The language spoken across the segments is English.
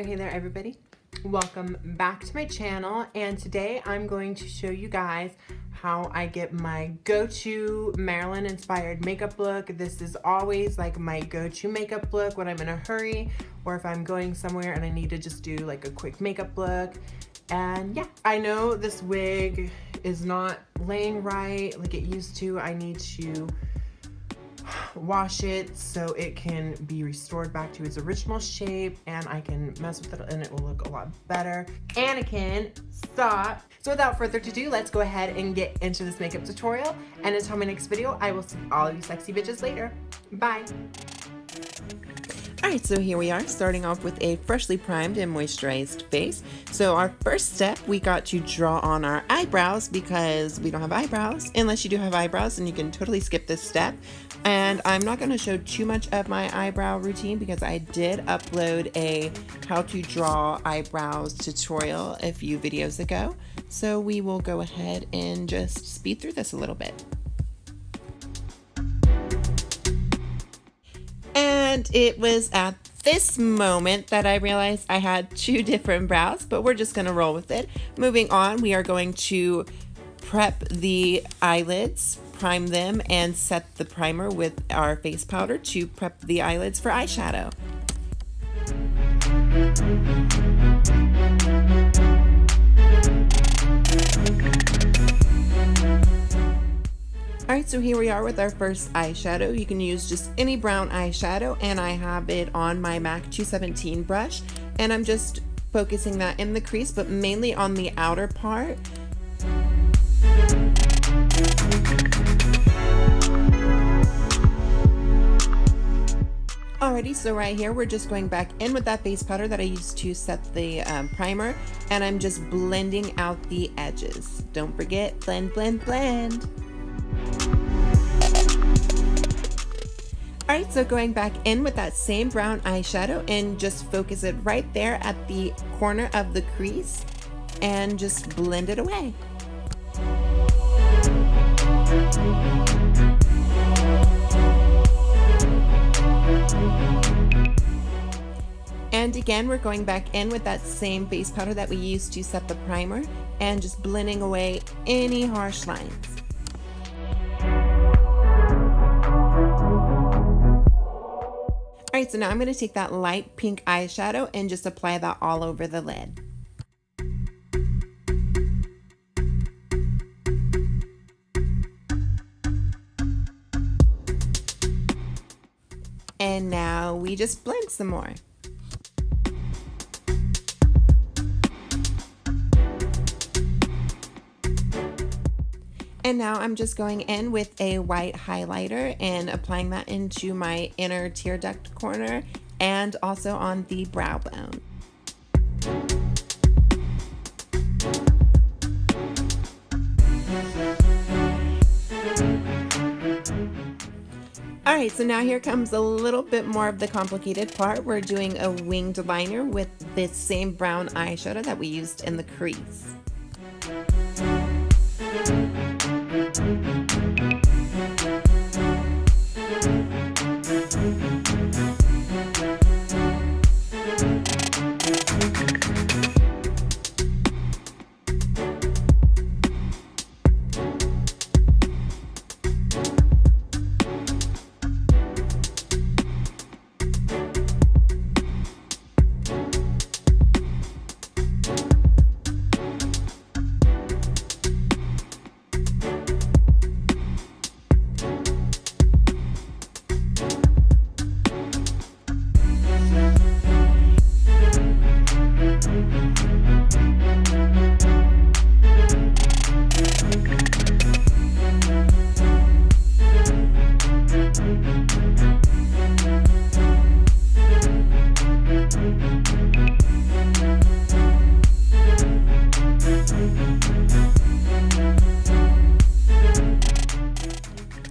hey there everybody. Welcome back to my channel, and today I'm going to show you guys how I get my go-to Marilyn inspired makeup look. This is always like my go-to makeup look when I'm in a hurry or if I'm going somewhere and I need to just do like a quick makeup look. And yeah, I know this wig is not laying right like it used to. I need to wash it so it can be restored back to its original shape and I can mess with it and it will look a lot better. Anakin, stop. So without further ado, let's go ahead and get into this makeup tutorial, and until my next video, I will see all of you sexy bitches later. Bye. Alright, so here we are, starting off with a freshly primed and moisturized face. So our first step, we got to draw on our eyebrows because we don't have eyebrows. Unless you do have eyebrows, and you can totally skip this step. And I'm not going to show too much of my eyebrow routine because I did upload a how to draw eyebrows tutorial a few videos ago. So we will go ahead and just speed through this a little bit. And it was at this moment that I realized I had two different brows, but we're just going to roll with it. Moving on, we are going to prep the eyelids, prime them, and set the primer with our face powder to prep the eyelids for eyeshadow. Alright, so here we are with our first eyeshadow. You can use just any brown eyeshadow, and I have it on my MAC 217 brush, and I'm just focusing that in the crease, but mainly on the outer part. Alrighty, so right here we're just going back in with that face powder that I used to set the primer, and I'm just blending out the edges. Don't forget, blend, blend, blend. Alright, so going back in with that same brown eyeshadow and just focus it right there at the corner of the crease and just blend it away. And again, we're going back in with that same face powder that we used to set the primer and just blending away any harsh lines. Alright, so now I'm going to take that light pink eyeshadow and just apply that all over the lid. And now we just blend some more. And now I'm just going in with a white highlighter and applying that into my inner tear duct corner and also on the brow bone. Alright, so now here comes a little bit more of the complicated part. We're doing a winged liner with this same brown eyeshadow that we used in the crease.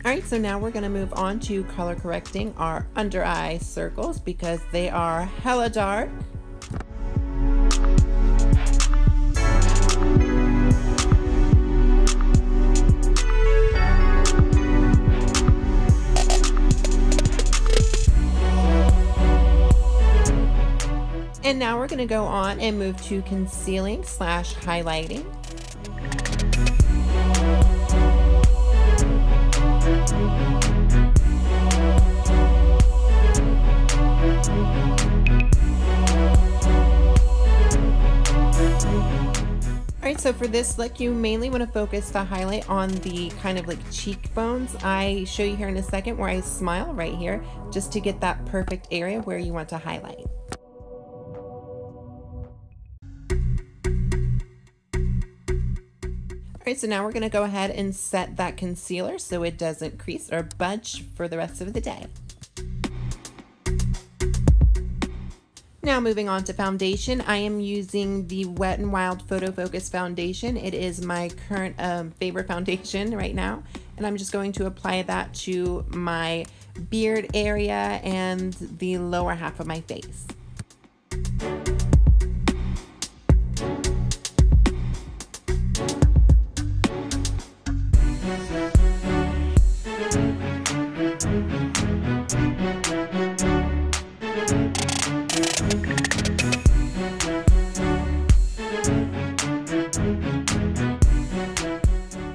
Alright, so now we're going to move on to color correcting our under eye circles because they are hella dark. And now we're going to go on and move to concealing / highlighting. Alright, so for this look, you mainly want to focus the highlight on the kind of like cheekbones. I show you here in a second where I smile right here, just to get that perfect area where you want to highlight. Alright, so now we're going to go ahead and set that concealer so it doesn't crease or budge for the rest of the day. Now moving on to foundation, I am using the Wet n Wild Photo Focus foundation. It is my current favorite foundation right now, and I'm just going to apply that to my beard area and the lower half of my face.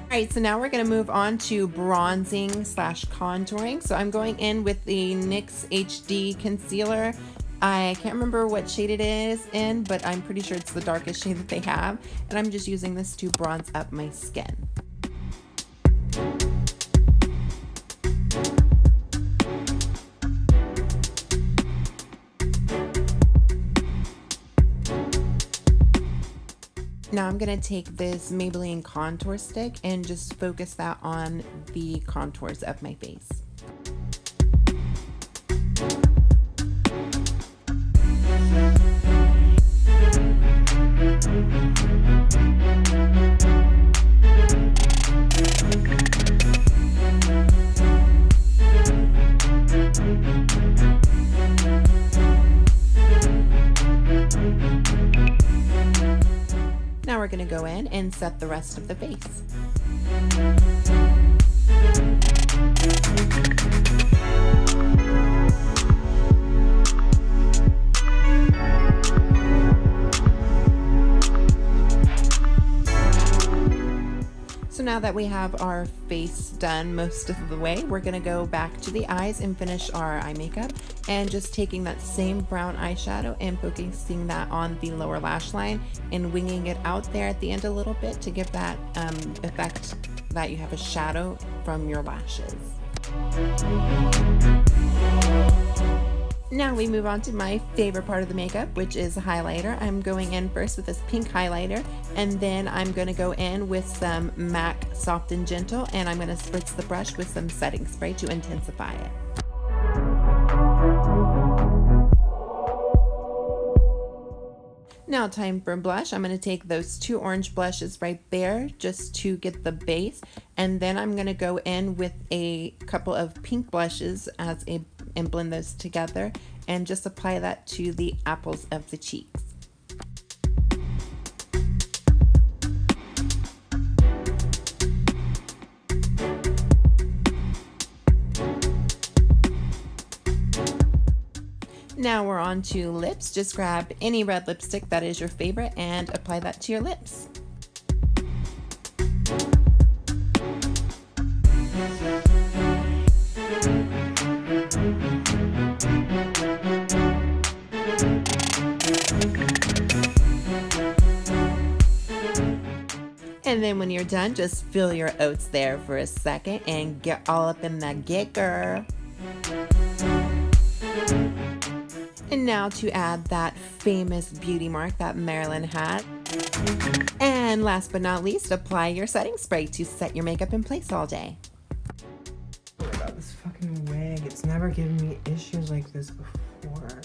Alright, so now we're going to move on to bronzing / contouring. So I'm going in with the NYX HD concealer. I can't remember what shade it is in, but I'm pretty sure it's the darkest shade that they have. And I'm just using this to bronze up my skin. Now I'm going to take this Maybelline contour stick and just focus that on the contours of my face. Now we're going to go in and set the rest of the face. So now that we have our face done most of the way, we're going to go back to the eyes and finish our eye makeup, and just taking that same brown eyeshadow and focusing that on the lower lash line and winging it out there at the end a little bit to give that effect that you have a shadow from your lashes. Now we move on to my favorite part of the makeup, which is a highlighter. I'm going in first with this pink highlighter, and then I'm going to go in with some MAC Soft and Gentle, and I'm going to spritz the brush with some setting spray to intensify it. Now time for blush. I'm going to take those two orange blushes right there just to get the base, and then I'm going to go in with a couple of pink blushes and blend those together and just apply that to the apples of the cheeks. Now we're on to lips. Just grab any red lipstick that is your favorite and apply that to your lips. And then when you're done, just fill your oats there for a second and get all up in that get girl. And now to add that famous beauty mark that Marilyn had. And last but not least, apply your setting spray to set your makeup in place all day. Oh my god, this fucking wig. It's never given me issues like this before.